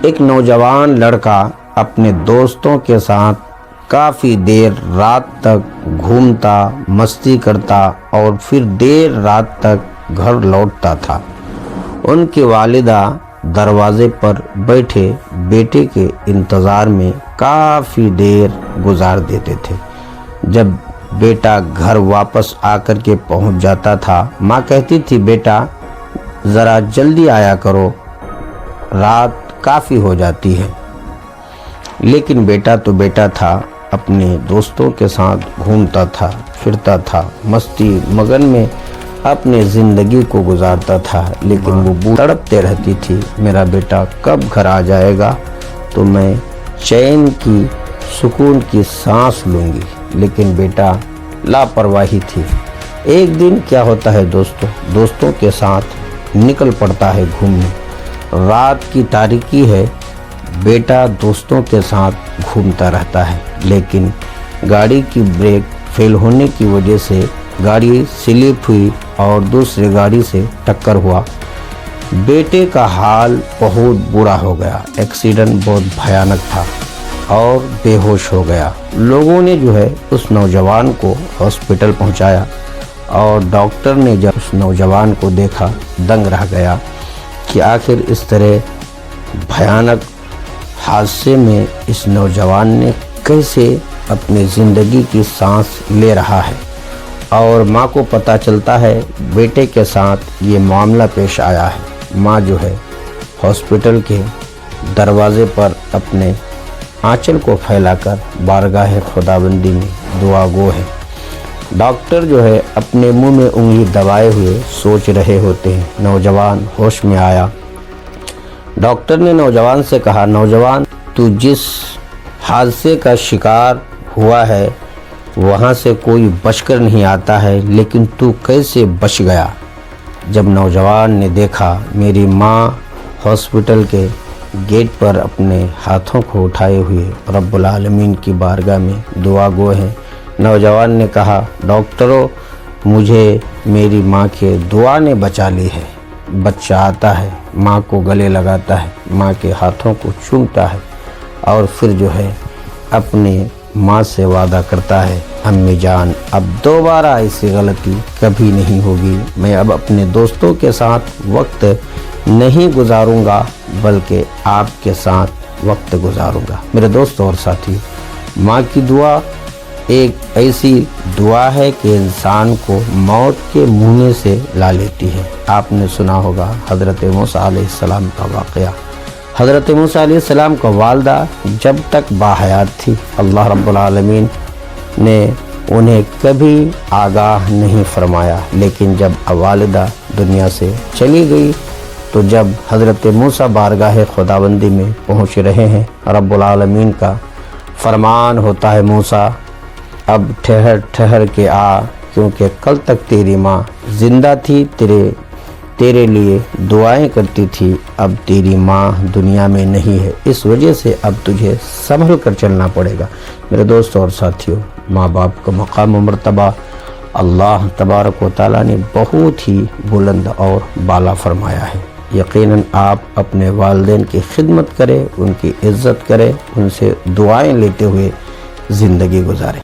ایک نوجوان لڑکا اپنے دوستوں کے ساتھ کافی دیر رات تک گھومتا، مستی کرتا اور پھر دیر رات تک گھر لوٹتا تھا۔ ان کی والدہ دروازے پر بیٹھے بیٹے کے انتظار میں کافی دیر گزار دیتے تھے۔ جب بیٹا گھر واپس آ کر کے پہنچ جاتا تھا، ماں کہتی تھی، بیٹا ذرا جلدی آیا کرو، رات کافی ہو جاتی ہے۔ لیکن بیٹا تو بیٹا تھا، اپنے دوستوں کے ساتھ گھومتا تھا، پھرتا تھا، مستی مگن میں اپنی زندگی کو گزارتا تھا۔ لیکن وہ تڑپتے رہتی تھی، میرا بیٹا کب گھر آ جائے گا تو میں چین کی، سکون کی سانس لوں گی۔ لیکن بیٹا لاپرواہی تھی۔ ایک دن کیا ہوتا ہے دوستوں کے ساتھ نکل پڑتا ہے گھومنے۔ رات کی تاریکی ہے، بیٹا دوستوں کے ساتھ گھومتا رہتا ہے، لیکن گاڑی کی بریک فیل ہونے کی وجہ سے گاڑی سلپ ہوئی اور دوسرے گاڑی سے ٹکر ہوا۔ بیٹے کا حال بہت برا ہو گیا، ایکسیڈنٹ بہت بھیانک تھا اور بے ہوش ہو گیا۔ لوگوں نے اس نوجوان کو ہاسپٹل پہنچایا اور ڈاکٹر نے جب اس نوجوان کو دیکھا دنگ رہ گیا کہ آخر اس طرح بھیانک حادثے میں اس نوجوان نے کیسے اپنی زندگی کی سانس لے رہا ہے۔ اور ماں کو پتہ چلتا ہے بیٹے کے ساتھ یہ معاملہ پیش آیا ہے۔ ماں ہاسپٹل کے دروازے پر اپنے آنچل کو پھیلا کر بارگاہ خداوندی میں دعا گو ہے۔ ڈاکٹر اپنے منہ میں انگلی دبائے ہوئے سوچ رہے ہوتے ہیں۔ نوجوان ہوش میں آیا۔ ڈاکٹر نے نوجوان سے کہا، نوجوان تو جس حادثے کا شکار ہوا ہے وہاں سے کوئی بچ کر نہیں آتا ہے، لیکن تو کیسے بچ گیا؟ جب نوجوان نے دیکھا میری ماں ہاسپٹل کے گیٹ پر اپنے ہاتھوں کو اٹھائے ہوئے رب العالمین کی بارگاہ میں دعا گو ہے، نوجوان نے کہا، ڈاکٹروں مجھے میری ماں کے دعا نے بچا لی ہے۔ بچہ آتا ہے، ماں کو گلے لگاتا ہے، ماں کے ہاتھوں کو چومتا ہے اور پھر اپنے ماں سے وعدہ کرتا ہے، امی جان اب دوبارہ ایسی غلطی کبھی نہیں ہوگی، میں اب اپنے دوستوں کے ساتھ وقت نہیں گزاروں گا بلکہ آپ کے ساتھ وقت گزاروں گا۔ میرے دوستوں اور ساتھی، ماں کی دعا ایک ایسی دعا ہے کہ انسان کو موت کے منہ سے لا لیتی ہے۔ آپ نے سنا ہوگا حضرت موسیٰ علیہ السلام کا واقعہ۔ حضرت موسیٰ علیہ السلام کا والدہ جب تک باحیات تھی، اللہ رب العالمین نے انہیں کبھی آگاہ نہیں فرمایا، لیکن جب والدہ دنیا سے چلی گئی تو جب حضرت موسیٰ بارگاہ خداوندی میں پہنچ رہے ہیں، رب العالمین کا فرمان ہوتا ہے، موسیٰ اب ٹھہر ٹھہر کے آ، کیونکہ کل تک تیری ماں زندہ تھی، تیرے لیے دعائیں کرتی تھی، اب تیری ماں دنیا میں نہیں ہے، اس وجہ سے اب تجھے سنبھل کر چلنا پڑے گا۔ میرے دوستوں اور ساتھیوں، ماں باپ کا مقام و مرتبہ اللہ تبارک و تعالیٰ نے بہت ہی بلند اور بالا فرمایا ہے۔ یقیناً آپ اپنے والدین کی خدمت کریں، ان کی عزت کریں، ان سے دعائیں لیتے ہوئے زندگی گزاریں۔